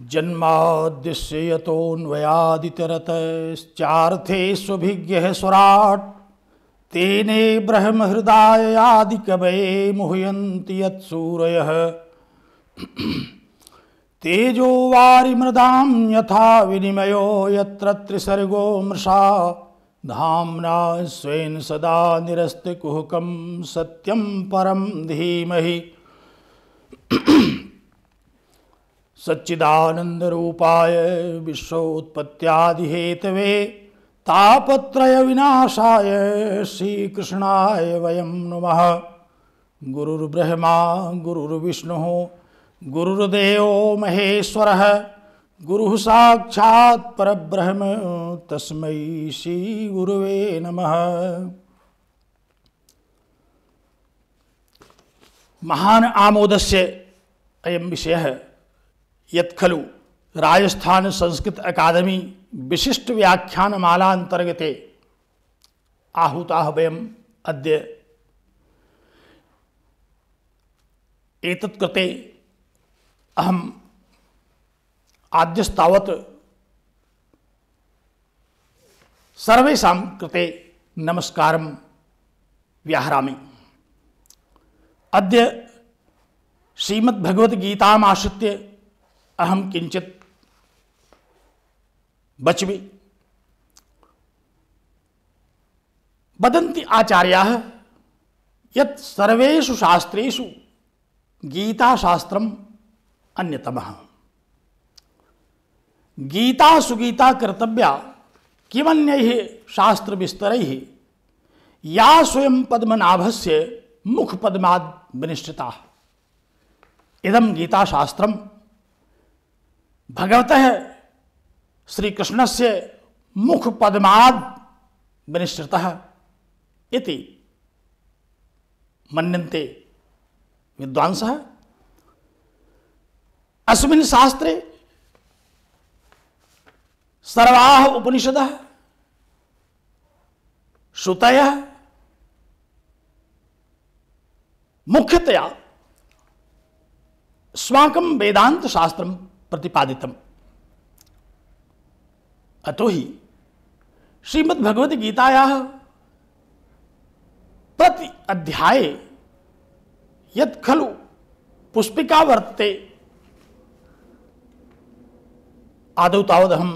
जन्माद्यस्य यतोऽन्वयादितरतश्चार्थेष्वभिज्ञः स्वराट् तेने ब्रह्महृदायादिकवये मुह्यन्ति यत्सूरयः तेजो वारिमृदां यथा विनिमयो यत्र त्रिसर्गो मृषा धाम्ना स्वेन सदा निरस्तकुहकं सत्यं परं धीमहि सच्चिदानन्दरूपाय विश्वोत्पत्त्यादिहेतवे तापत्रय विनाशाय श्रीकृष्णाय वयं नमः। गुरुर्ब्रह्मा गुरुर्विष्णुः गुरुर्देवो महेश्वरः गुरुः साक्षात् परब्रह्म तस्मै श्री गुरुवे नमः। महान आमोदस्य अयं विषयः यत् खलु राजस्थान संस्कृत अकादमी विशिष्ट व्याख्यानमालान्तर्गते आहूताः वयम् अद्य एतत् कृते अहम् आद्यस्तावत् सर्वेषां कृते नमस्कारं व्याहरामि। अद्य श्रीमद्भगवद्गीताम् आश्रित्य अहं किंचित वच्मि। वदन्ति आचार्याः यत् सर्वेषु शास्त्रेषु गीताशास्त्रम् अन्यतमः। गीता सुगीता कर्तव्या किमन्यैः शास्त्रविस्तरैः या स्वयं पद्मनाभस्य मुखपद्माद् विनिश्चिता। इदं गीताशास्त्रं भगवतः श्रीकृष्णस्य मुखपद्माद् विनिश्चितः इति मन्यन्ते विद्वांसः। अस्मिन् शास्त्रे सर्वाः उपनिषदः श्रुतयः मुख्यतया अस्माकं वेदांत शास्त्रं प्रतिपादितम्। अतो हि श्रीमद्भगवद्गीतायाः प्रति अध्याये यत् खलु पुष्पिका वर्तते आदौ तावदहं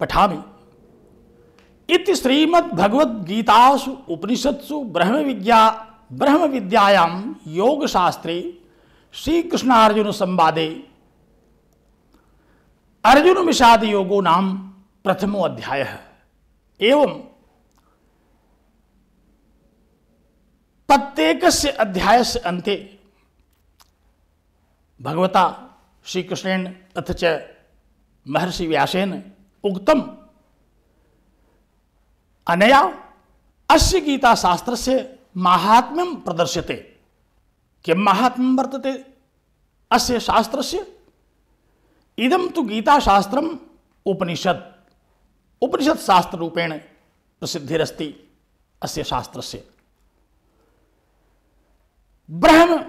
पठामि। इति श्रीमद्भगवद्गीतासु उपनिषत्सु ब्रह्मविद्यायां योगशास्त्रे श्रीकृष्णार्जुन संवादे अर्जुन विषाद योगो नाम प्रथमो अध्यायः। एवं प्रत्येकस्य अध्यायस्य अन्ते भगवता श्रीकृष्णेन अथ च महर्षि व्यासेन उक्तम् अनया अस्य गीताशास्त्रस्य माहात्म्यं प्रदर्श्यते। किं माहात्म्यं वर्तते अस्य शास्त्रस्य? इदं तु गीताशास्त्रम् उपनिषत् शास्त्ररूपेण प्रसिद्धिरस्ति। अस्य शास्त्रस्य ब्रह्म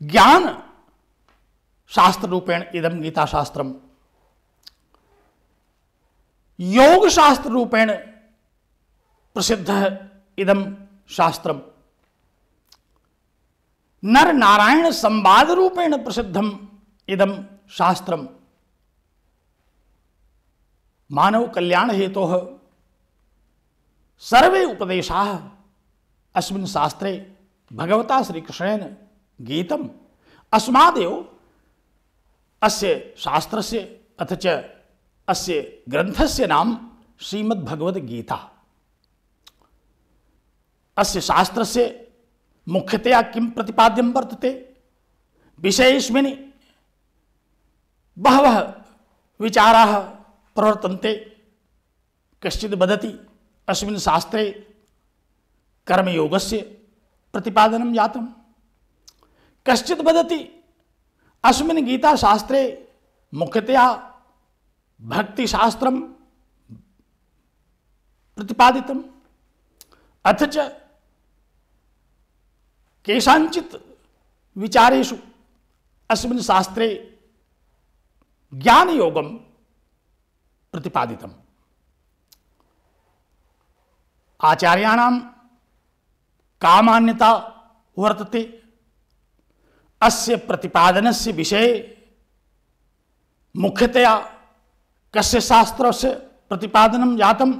ज्ञान शास्त्ररूपेण इदं गीताशास्त्रम्, योगशास्त्ररूपेण प्रसिद्धः इदं शास्त्रम्, नर नारायण संवाद रूपेण प्रसिद्धम् इदं शास्त्रम्, मानव कल्याण हेतोः सर्वे उपदेशाः अस्मिन् शास्त्रे भगवता श्रीकृष्णेन गीतम्। अस्मादेव अस्य शास्त्रस्य अथ च अस्य ग्रन्थस्य नाम श्रीमद्भगवद्गीता। अस्य शास्त्रस्य मुख्यतया किं प्रतिपाद्यं वर्तते? विषयेऽस्मिन् बहवः विचाराः प्रवर्तन्ते। कश्चित् वदति अस्मिन् शास्त्रे कर्मयोगस्य प्रतिपादनं जातम्, कश्चित् वदति अस्मिन् गीताशास्त्रे मुख्यतया भक्तिशास्त्रं प्रतिपादितम्, अथ च केषाञ्चित् विचारेषु अस्मिन् शास्त्रे ज्ञान योगम प्रतिपादितम। आचार्याणां का मान्यता वर्तते अस्य प्रतिपादनस्य विषये मुख्यतया कस्य शास्त्रस्य प्रतिपादनं जातम्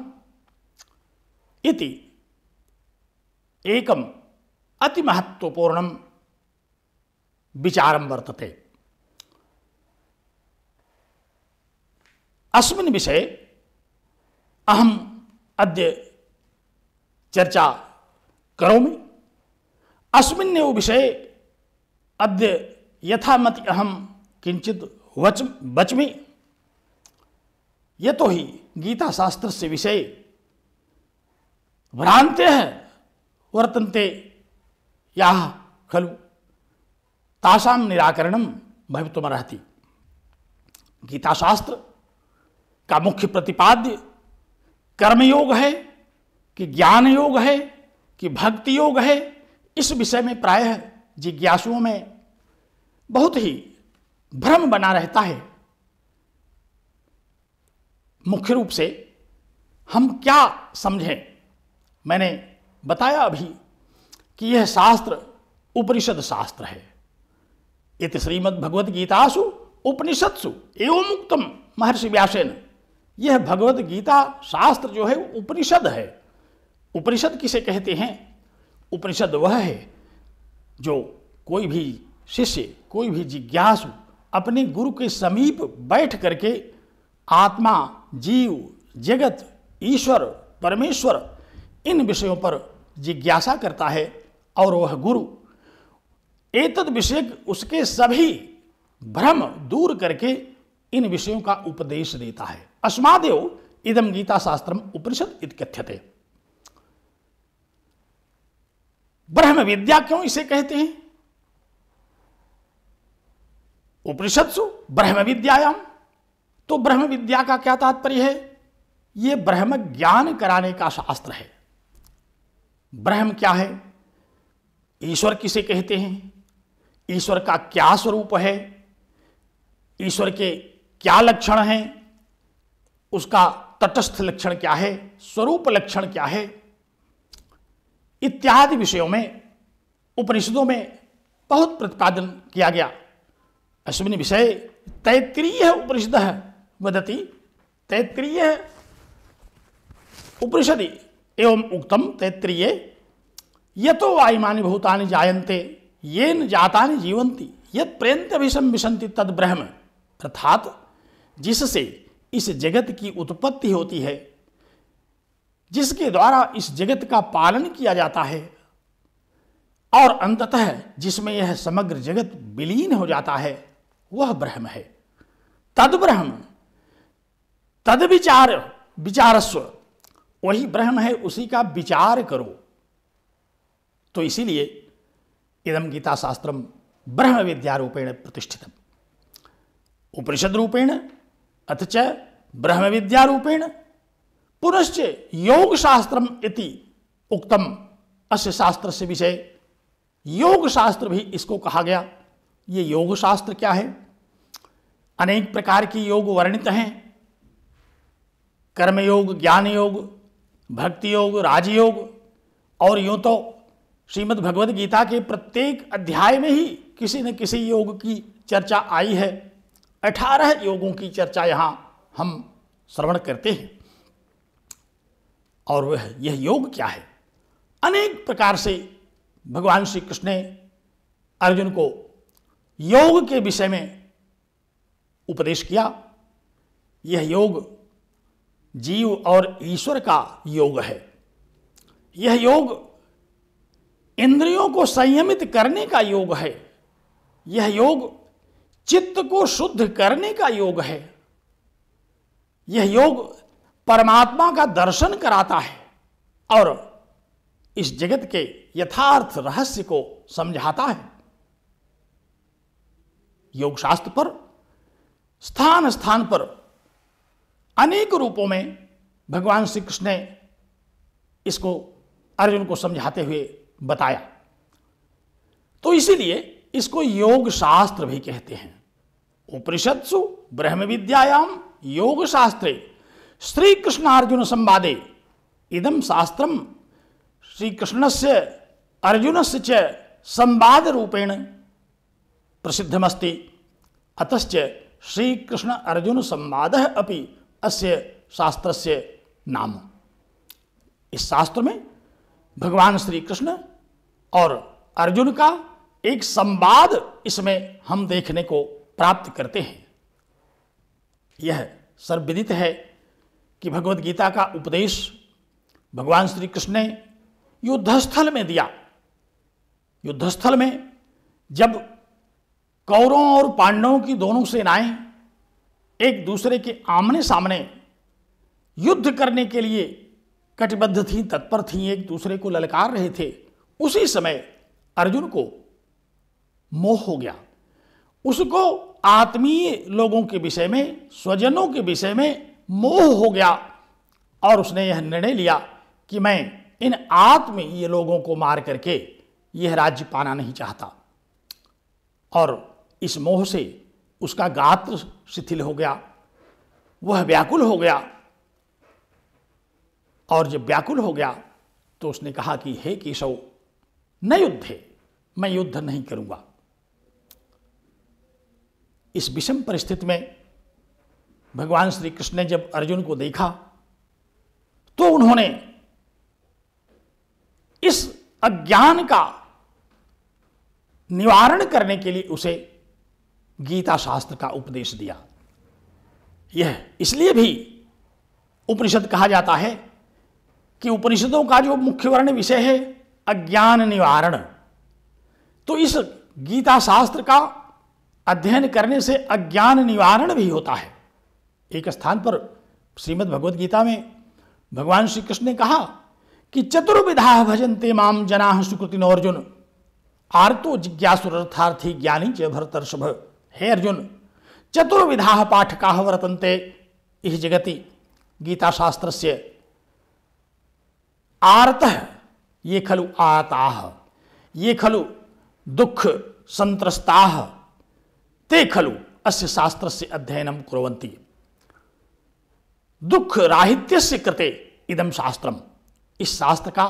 इति एकम् अतिमहत्वपूर्णं विचारं वर्तते। अस्मिन् विषये अहम् अद्य चर्चा करोमि। अस्मिन्नेव विषये अद्य यथामति अहं किञ्चित् वच्मि, यतोहि गीताशास्त्रस्य विषये भ्रान्त्यः वर्तन्ते याः खलु तासां निराकरणं भवितुमर्हति। गीताशास्त्र का मुख्य प्रतिपाद्य कर्मयोग है कि ज्ञान योग है कि भक्ति योग है, इस विषय में प्रायः जिज्ञासुओं में बहुत ही भ्रम बना रहता है। मुख्य रूप से हम क्या समझें, मैंने बताया अभी कि यह शास्त्र उपनिषद शास्त्र है। इति श्रीमद् भगवद गीतासु उपनिषत्सु एवं उक्तम महर्षि व्यासेन। यह भगवद गीता शास्त्र जो है उपनिषद है। उपनिषद किसे कहते हैं? उपनिषद वह है जो कोई भी शिष्य, कोई भी जिज्ञासु अपने गुरु के समीप बैठ करके आत्मा, जीव, जगत, ईश्वर, परमेश्वर, इन विषयों पर जिज्ञासा करता है और वह गुरु एतद विषय उसके सभी भ्रम दूर करके इन विषयों का उपदेश देता है। अस्मादेव इदम गीता शास्त्रम उपनिषद इत्कथ्यते। ब्रह्म विद्या क्यों इसे कहते हैं? उपनिषत्सु ब्रह्म विद्यायाम। तो ब्रह्म विद्या का क्या तात्पर्य है? यह ब्रह्म ज्ञान कराने का शास्त्र है। ब्रह्म क्या है? ईश्वर किसे कहते हैं? ईश्वर का क्या स्वरूप है? ईश्वर के क्या लक्षण हैं? उसका तटस्थ लक्षण क्या है? स्वरूप लक्षण क्या है? इत्यादि विषयों में उपनिषदों में बहुत प्रतिपादन किया गया। अस्मिन् विषये तैत्तिरीय उपनिषदः वदति। तैत्तिरीय उपनिषदि एवं उक्तम तैत्तिरीये यतो वा इमानि भूतानि जायन्ते येन जातानि जीवन्ति यत् प्रयन्त्यभिशं विशन्ति तद् ब्रह्म। अर्थात जिससे इस जगत की उत्पत्ति होती है, जिसके द्वारा इस जगत का पालन किया जाता है और अंततः जिसमें यह समग्र जगत विलीन हो जाता है, वह ब्रह्म है। तद ब्रह्म तद विचारस्व, वही ब्रह्म है, उसी का विचार करो। तो इसीलिए इदम गीता शास्त्रम ब्रह्म विद्या रूपेण प्रतिष्ठितम। उपनिषद रूपेण अथ च ब्रह्म विद्या रूपेण पुनश्च योग शास्त्रम इति उक्तम। अस्य शास्त्र से विषय योग शास्त्र भी इसको कहा गया। ये योग शास्त्र क्या है? अनेक प्रकार की योग वर्णित हैं। कर्म योग, ज्ञान योग, भक्ति योग, राजयोग, और यूं तो श्रीमद् भगवद गीता के प्रत्येक अध्याय में ही किसी न किसी योग की चर्चा आई है। 18 योगों की चर्चा यहाँ हम श्रवण करते हैं। और वह यह योग क्या है? अनेक प्रकार से भगवान श्री कृष्ण ने अर्जुन को योग के विषय में उपदेश किया। यह योग जीव और ईश्वर का योग है। यह योग इंद्रियों को संयमित करने का योग है। यह योग चित्त को शुद्ध करने का योग है। यह योग परमात्मा का दर्शन कराता है और इस जगत के यथार्थ रहस्य को समझाता है। योग शास्त्र पर स्थान स्थान पर अनेक रूपों में भगवान श्री कृष्ण ने इसको अर्जुन को समझाते हुए बताया। तो इसीलिए इसको योग शास्त्र भी कहते हैं। उपनिषत्सु ब्रह्म विद्यायाम योग शास्त्रे श्री कृष्णार्जुन संवादे इदम शास्त्रम श्री कृष्णस्य अर्जुनस्य च संवाद रूपेण प्रसिद्धमस्ति। अतश्च श्री कृष्ण अर्जुन संवादः अपि अस्य शास्त्रस्य नाम। इस शास्त्र में भगवान श्री कृष्ण और अर्जुन का एक संवाद इसमें हम देखने को प्राप्त करते हैं। यह सर्वविदित है कि भगवत गीता का उपदेश भगवान श्री कृष्ण ने युद्धस्थल में दिया। युद्धस्थल में जब कौरवों और पांडवों की दोनों सेनाएं एक दूसरे के आमने सामने युद्ध करने के लिए कटिबद्ध थीं, तत्पर थीं, एक दूसरे को ललकार रहे थे, उसी समय अर्जुन को मोह हो गया। उसको आत्मीय लोगों के विषय में, स्वजनों के विषय में मोह हो गया और उसने यह निर्णय लिया कि मैं इन आत्मीय लोगों को मार करके यह राज्य पाना नहीं चाहता। और इस मोह से उसका गात्र शिथिल हो गया, वह व्याकुल हो गया। और जब व्याकुल हो गया तो उसने कहा कि हे केशव, न युद्धे, मैं युद्ध नहीं करूंगा। इस विषम परिस्थिति में भगवान श्री कृष्ण ने जब अर्जुन को देखा तो उन्होंने इस अज्ञान का निवारण करने के लिए उसे गीता शास्त्र का उपदेश दिया। यह इसलिए भी उपनिषद कहा जाता है कि उपनिषदों का जो मुख्य वर्ण विषय है अज्ञान निवारण, तो इस गीता शास्त्र का अध्ययन करने से अज्ञान निवारण भी होता है। एक स्थान पर श्रीमद् भगवद गीता में भगवान श्री कृष्ण ने कहा कि चतुर्विधा भजन्ते माम जनाः सुकृतिनो अर्जुन, आर्तो जिज्ञासुरर्थार्थी ज्ञानी च भरतर्षभ। हे अर्जुन, चतुर्विधा पाठकाः वर्तन्ते इह जगति गीता शास्त्रस्य आर्तः ये खलु आताः, ये खलु दुख संत्रस्ताः, ते खलु अस्य शास्त्रस्य अध्ययनं कुर्वन्ति। दुख राहित्यस्य कृते इदं शास्त्रम। इस शास्त्र का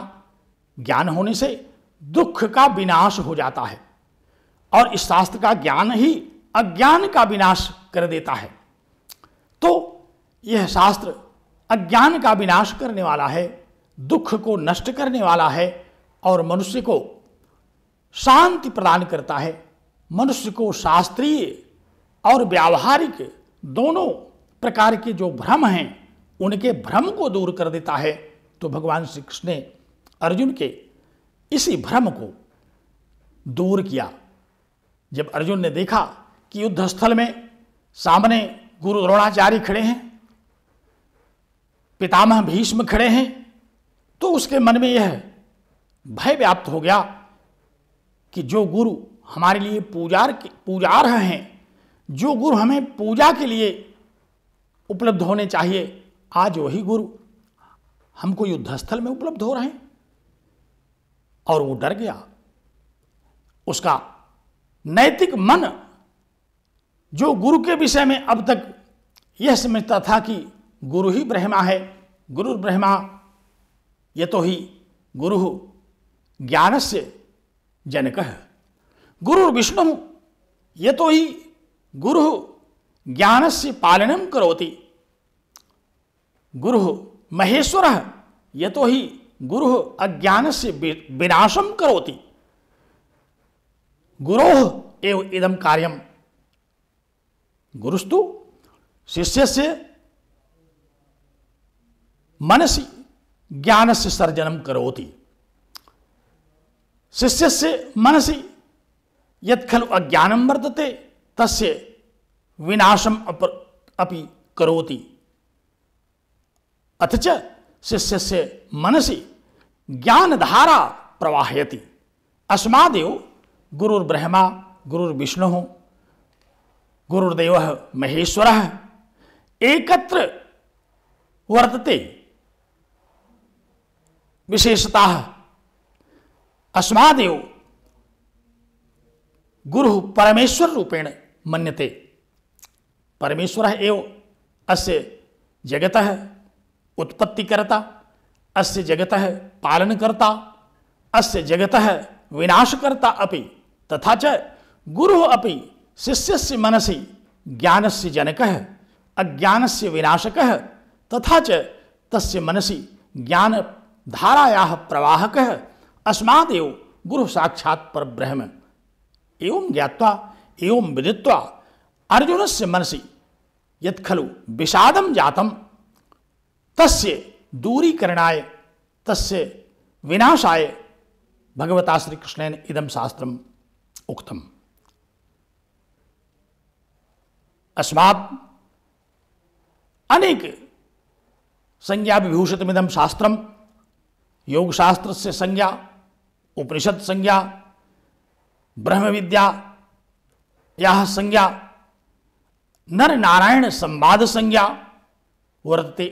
ज्ञान होने से दुख का विनाश हो जाता है और इस शास्त्र का ज्ञान ही अज्ञान का विनाश कर देता है। तो यह शास्त्र अज्ञान का विनाश करने वाला है, दुख को नष्ट करने वाला है और मनुष्य को शांति प्रदान करता है। मनुष्य को शास्त्रीय और व्यावहारिक दोनों प्रकार के जो भ्रम हैं उनके भ्रम को दूर कर देता है। तो भगवान श्री कृष्ण ने अर्जुन के इसी भ्रम को दूर किया। जब अर्जुन ने देखा कि युद्ध स्थल में सामने गुरु द्रोणाचार्य खड़े हैं, पितामह भीष्म खड़े हैं, तो उसके मन में यह भय व्याप्त हो गया कि जो गुरु हमारे लिए पूजार हैं, जो गुरु हमें पूजा के लिए उपलब्ध होने चाहिए, आज वही गुरु हमको युद्धस्थल में उपलब्ध हो रहे हैं। और वो डर गया। उसका नैतिक मन जो गुरु के विषय में अब तक यह समझता था कि गुरु ही ब्रह्मा है, गुरु ब्रह्मा यतो ही गुरु ज्ञानस्य जनकः, गुरु विष्णु यतो ही गुरु ज्ञानस्य पालनं करोति, गुरु महेश्वरः यतो ही गुरु अज्ञानस्य विनाशं करोति, गुरोः एव इदं कार्यं, गुरुस्तु शिष्यस्य मनसि ज्ञानस्य सर्जनं करोति। शिष्यस्य मनसि यत् खलु अज्ञानं वर्तते तस्य विनाशम् अपि करोति। अथ च शिष्यस्य मनसि ज्ञानधारा प्रवाहयति। अस्मादेव गुरुर्ब्रह्मा गुरुर्विष्णुः गुरुर्देवः महेश्वरः एकत्र वर्तते विशेषतः। अस्मादेव गुरु परमेश्वर रूपेण मन्यते। परमेश्वर एव अस्य जगतः उत्पत्तिकर्ता, अस्य जगतः पालनकर्ता, अस्य जगतः विनाशकर्ता अपि, तथा च गुरुः अपि शिष्यस्य मनसि ज्ञानस्य जनकः, अज्ञानस्य विनाशकः, तथा च तस्य मनसि ज्ञानधारायाः प्रवाहकः। अस्मादेव गुरुः साक्षात् परब्रह्म। एवं ज्ञात्वा एवं विदित्वा अर्जुनस्य मनसि यत् खलु विषादं जातं तस्य दूरीकरणाय, तस्य विनाशाय भगवता श्रीकृष्णेन इदं शास्त्रम् उक्तम्। अस्मात् अनेक संज्ञा विभूषितमिदं शास्त्रं। योगशास्त्रस्य संज्ञा, उपनिषद संज्ञा, ब्रह्म विद्या याः संज्ञा, नर नारायण संवाद संज्ञा वर्तते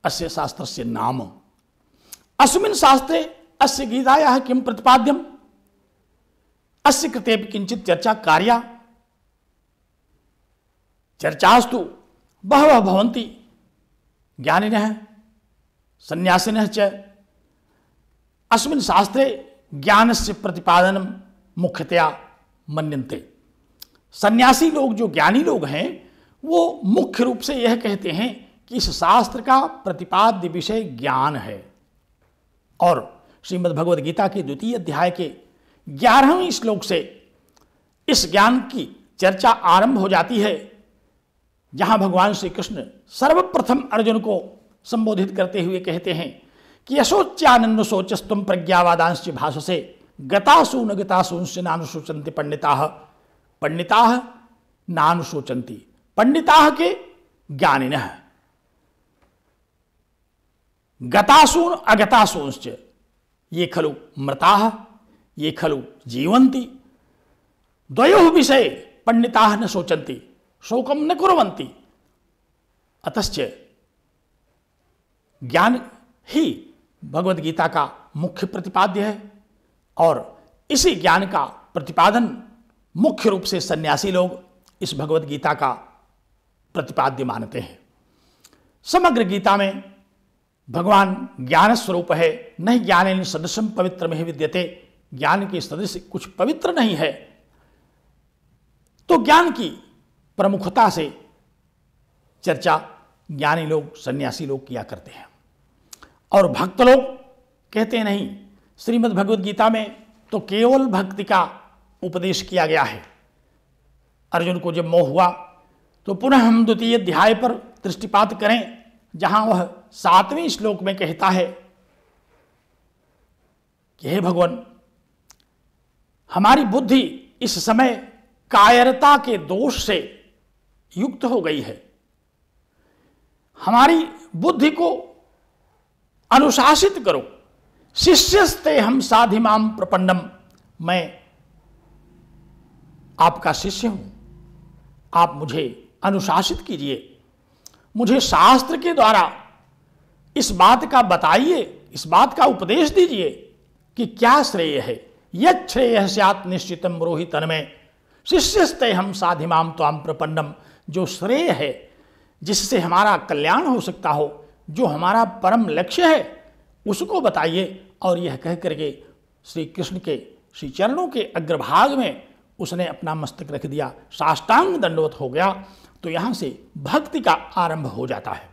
अस्य शास्त्रस्य नाम। अस्मिन् शास्त्रे अस्य गीतायाः किं प्रतिपाद्यम्, अस्य कृते किञ्चित् चर्चा कार्या। चर्चास्तु बहवः भवन्ति, ज्ञानिनः सन्यासिनः च। अस्मिन् शास्त्रे ज्ञानस्य प्रतिपादनं मुख्यतया मन्यन्ते। सन्यासी लोग, जो ज्ञानी लोग हैं, वो मुख्य रूप से यह कहते हैं कि इस शास्त्र का प्रतिपाद्य विषय ज्ञान है। और श्रीमद् भगवद गीता के 2 अध्याय के 11वें श्लोक से इस ज्ञान की चर्चा आरंभ हो जाती है, जहां भगवान श्री कृष्ण सर्वप्रथम अर्जुन को संबोधित करते हुए कहते हैं कि यशोच्यानन्द शोचस्तुम प्रज्ञावादांश्च भाषसे गतासु न गतासूंश्च नानुशोचन्ति पंडिताः। पंडिताः नानुशोचन्ति, पंडिताः के ज्ञानिनः, गतासून अगतासूंश्च ये खलु मृताः, ये खलु जीवन्ति। द्वयोः विषये पंडिताः न शोचन्ति, शोकं न कुर्वन्ति। अतश्च ज्ञान ही भगवद गीता का मुख्य प्रतिपाद्य है, और इसी ज्ञान का प्रतिपादन मुख्य रूप से सन्यासी लोग इस भगवद गीता का प्रतिपाद्य मानते हैं। समग्र गीता में भगवान ज्ञान स्वरूप है। नहीं ज्ञानेन सदृशं पवित्रमिह विद्यते, ज्ञान के सदृश कुछ पवित्र नहीं है। तो ज्ञान की प्रमुखता से चर्चा ज्ञानी लोग, सन्यासी लोग किया करते हैं। और भक्त लोग कहते नहीं, श्रीमद् भगवद गीता में तो केवल भक्ति का उपदेश किया गया है। अर्जुन को जब मोह हुआ तो पुनः हम 2 अध्याय पर दृष्टिपात करें, जहां वह 7वें श्लोक में कहता है कि हे भगवान, हमारी बुद्धि इस समय कायरता के दोष से युक्त हो गई है। हमारी बुद्धि को अनुशासित करो। शिष्यस्ते हम साधिमाम प्रपन्नम, मैं आपका शिष्य हूं, आप मुझे अनुशासित कीजिए, मुझे शास्त्र के द्वारा इस बात का बताइए, इस बात का उपदेश दीजिए कि क्या श्रेय है। यत् श्रेयः स्यात् निश्चितम ब्रूहि तन्मे, शिष्यस्ते हम साधिमाम त्वाम प्रपन्नम। जो श्रेय है, जिससे हमारा कल्याण हो सकता हो, जो हमारा परम लक्ष्य है, उसको बताइए। और यह कह करके श्री कृष्ण के श्री चरणों के अग्रभाग में उसने अपना मस्तक रख दिया, साष्टांग दंडवत हो गया। तो यहाँ से भक्ति का आरंभ हो जाता है।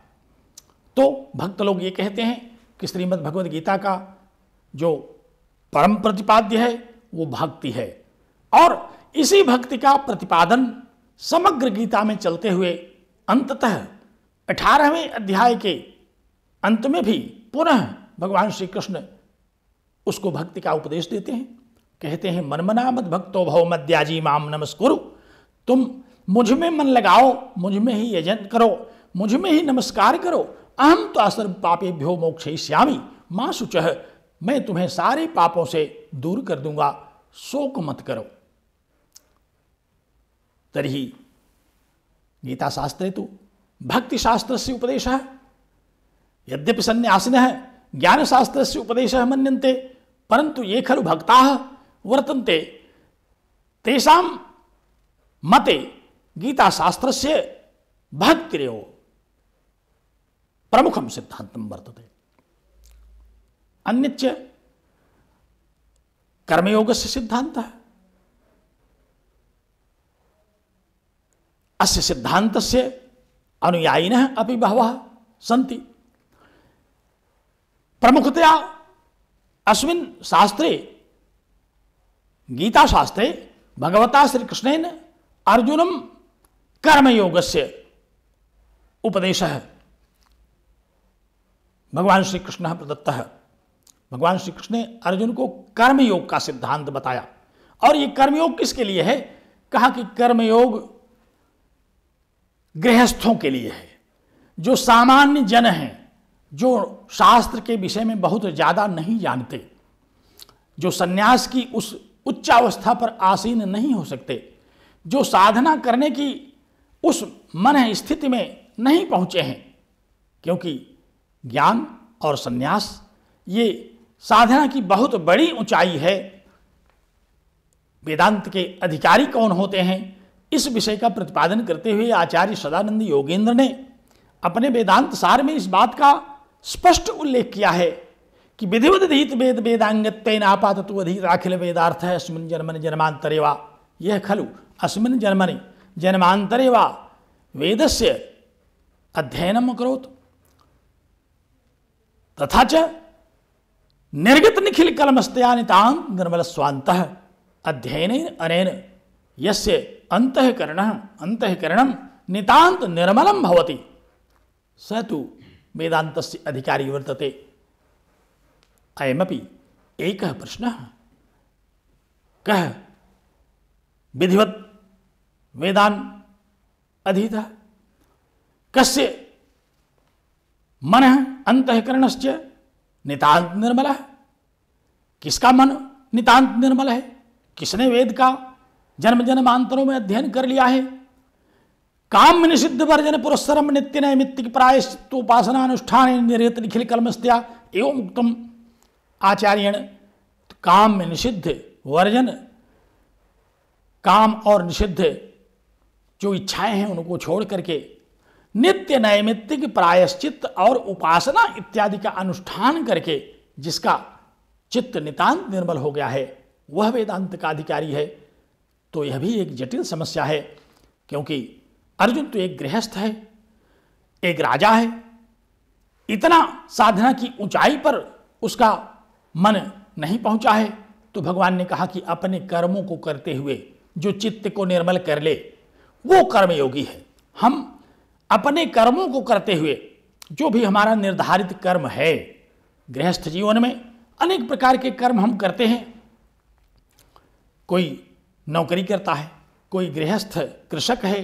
तो भक्त लोग ये कहते हैं कि श्रीमद् भगवद गीता का जो परम प्रतिपाद्य है वो भक्ति है, और इसी भक्ति का प्रतिपादन समग्र गीता में चलते हुए अंततः 18वें अध्याय के अंत में भी पुनः भगवान श्री कृष्ण उसको भक्ति का उपदेश देते हैं। कहते हैं, मनमना मद भक्तो भव मद्याजी माम नमस्कुरु। तुम मुझ में मन लगाओ, मुझ में ही यजन करो, मुझ में ही नमस्कार करो। अहम तो असर्व पापेभ्यो मोक्षयिष्यामि मां शुचः, मैं तुम्हें सारे पापों से दूर कर दूंगा, शोक मत करो। तर्हि गीता शास्त्रे तु भक्ति शास्त्रस्य उपदेशः, यद्यपि सन्यासिनः ज्ञानशास्त्रस्य उपदेशः मन्यन्ते, परन्तु ये खलु भक्ताः वर्तन्ते तेषां मते गीता शास्त्रस्य भक्तिरेव प्रमुखं सिद्धान्तं वर्तते। अन्यच्च कर्मयोगस्य सिद्धान्तः। अस्य सिद्धान्तस्य अनुयायिनः अपि बहवः सन्ति। प्रमुखतया अस्मिन् शास्त्रे गीताशास्त्रे भगवता श्रीकृष्णेन अर्जुनं कर्मयोगस्य उपदेशः भगवान श्री कृष्ण प्रदत्तः। भगवान श्री कृष्ण ने अर्जुन को कर्मयोग का सिद्धांत बताया। और ये कर्मयोग किसके लिए है? कहा कि कर्मयोग गृहस्थों के लिए है, जो सामान्य जन हैं, जो शास्त्र के विषय में बहुत ज्यादा नहीं जानते, जो सन्यास की उस उच्चावस्था पर आसीन नहीं हो सकते, जो साधना करने की उस मन स्थिति में नहीं पहुंचे हैं। क्योंकि ज्ञान और सन्यास ये साधना की बहुत बड़ी ऊंचाई है। वेदांत के अधिकारी कौन होते हैं, इस विषय का प्रतिपादन करते हुए आचार्य सदानंद योगेंद्र ने अपने वेदांत सार में इस बात का स्पष्ट उल्लेख किया है कि विधिवदधीत वेद वेदांगत्वेन आपाततु अधीराखिल वेदार्थ है अस्मिन् जन्मनि जन्मांतरे वा। यह खलु अस्मिन् जन्मनि जन्मांतरे वा वेदस्य अध्ययनम् अकरोत् तथा च निर्गत निखिल कलमस्तया नितां निर्मल स्वान्तः अध्ययनेन अनेन यस्य अंतःकरणं नितांत निर्मलं भवति स तु वेदान्तस्य अधिकारी वर्तते। अयमपि एकः प्रश्नः, कः विधिवत् वेदान् अधीतः, कस्य मनः अंतःकरणश्च नितांत निर्मलः। किसका मन नितांत निर्मल है? किसने वेद का जन्म जन्मांतरों में अध्ययन कर लिया है? काम निषिद्ध वर्जन पुरस्सरम नित्य नैमित्तिक प्रायश्चित्तोपासना अनुष्ठान निर्यत निखिल कलमस्त्या एवं उक्तम आचार्यण। काम में निषिद्ध वर्जन, काम और निषिद्ध जो इच्छाएं हैं उनको छोड़ करके नित्य नैमित्तिक प्रायश्चित्त और उपासना इत्यादि का अनुष्ठान करके जिसका चित्त नितांत निर्मल हो गया है वह वेदांत का अधिकारी है। तो यह भी एक जटिल समस्या है, क्योंकि अर्जुन तो एक गृहस्थ है, एक राजा है। इतना साधना की ऊंचाई पर उसका मन नहीं पहुंचा है, तो भगवान ने कहा कि अपने कर्मों को करते हुए जो चित्त को निर्मल कर ले वो कर्मयोगी है। हम अपने कर्मों को करते हुए जो भी हमारा निर्धारित कर्म है, गृहस्थ जीवन में अनेक प्रकार के कर्म हम करते हैं। कोई नौकरी करता है, कोई गृहस्थ कृषक है,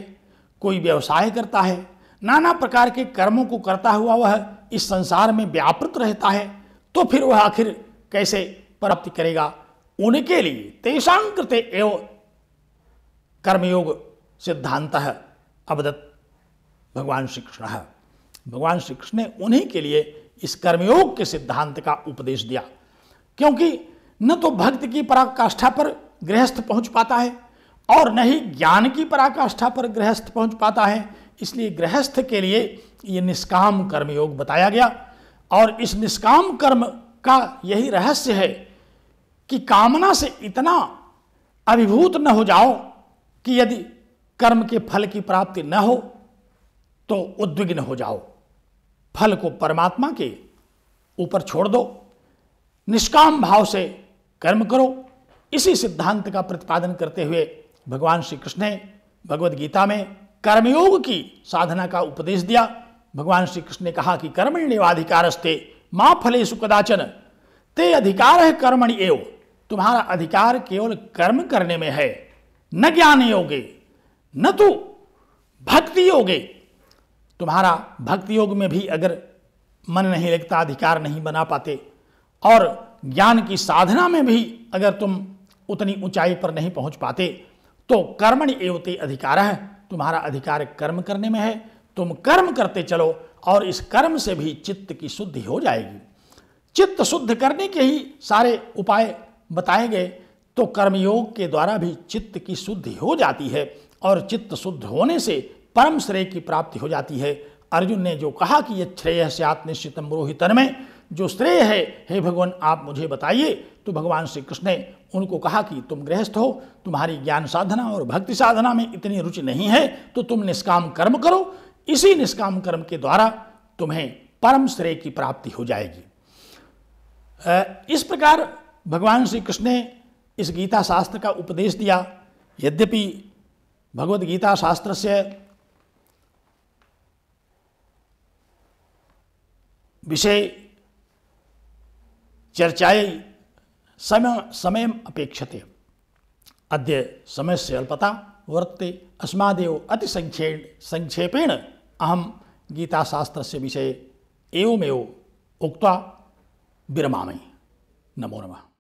कोई व्यवसाय करता है, नाना प्रकार के कर्मों को करता हुआ वह इस संसार में व्यापृत रहता है। तो फिर वह आखिर कैसे प्राप्ति करेगा? उनके लिए तेषां कृते एव कर्मयोग सिद्धांतः अवदत् भगवान श्री कृष्ण। भगवान श्री कृष्ण ने उन्हीं के लिए इस कर्मयोग के सिद्धांत का उपदेश दिया, क्योंकि न तो भक्ति की पराकाष्ठा पर गृहस्थ पहुंच पाता है और न ही ज्ञान की पराकाष्ठा पर गृहस्थ पहुंच पाता है। इसलिए गृहस्थ के लिए ये निष्काम कर्मयोग बताया गया। और इस निष्काम कर्म का यही रहस्य है कि कामना से इतना अभिभूत न हो जाओ कि यदि कर्म के फल की प्राप्ति न हो तो उद्विग्न हो जाओ। फल को परमात्मा के ऊपर छोड़ दो, निष्काम भाव से कर्म करो। इसी सिद्धांत का प्रतिपादन करते हुए भगवान श्री कृष्ण ने भगवद गीता में कर्मयोग की साधना का उपदेश दिया। भगवान श्री कृष्ण ने कहा कि कर्मण्येवाधिकारस्ते मा फलेषु कदाचन, ते अधिकार है कर्मणि एव। तुम्हारा अधिकार केवल कर्म करने में है, न ज्ञान योगे न तो भक्ति योगे। तुम्हारा भक्ति योग में भी अगर मन नहीं लगता, अधिकार नहीं बना पाते, और ज्ञान की साधना में भी अगर तुम उतनी ऊंचाई पर नहीं पहुंच पाते, तो कर्मणि एव ते अधिकार है। तुम्हारा अधिकार कर्म करने में है। तुम कर्म करते चलो और इस कर्म से भी चित्त की शुद्धि हो जाएगी। चित्त शुद्ध करने के ही सारे उपाय बताए गए। तो कर्मयोग के द्वारा भी चित्त की शुद्धि हो जाती है और चित्त शुद्ध होने से परम श्रेय की प्राप्ति हो जाती है। अर्जुन ने जो कहा कि यह श्रेय स्यात् निश्चितम रोहितन में, जो श्रेय है हे भगवान आप मुझे बताइए, तो भगवान श्री कृष्ण ने उनको कहा कि तुम गृहस्थ हो, तुम्हारी ज्ञान साधना और भक्ति साधना में इतनी रुचि नहीं है, तो तुम निष्काम कर्म करो, इसी निष्काम कर्म के द्वारा तुम्हें परम श्रेय की प्राप्ति हो जाएगी। इस प्रकार भगवान श्री कृष्ण ने इस गीता शास्त्र का उपदेश दिया। यद्यपि भगवद गीता शास्त्र से विषय चर्चायै समय अपेक्षते, अद्य समयस्य अल्पता वर्तते, अस्मादेव संक्षेपेण अहम गीता शास्त्रस्य विषये एवमेव उक्त्वा विरमामि। नमो नमः।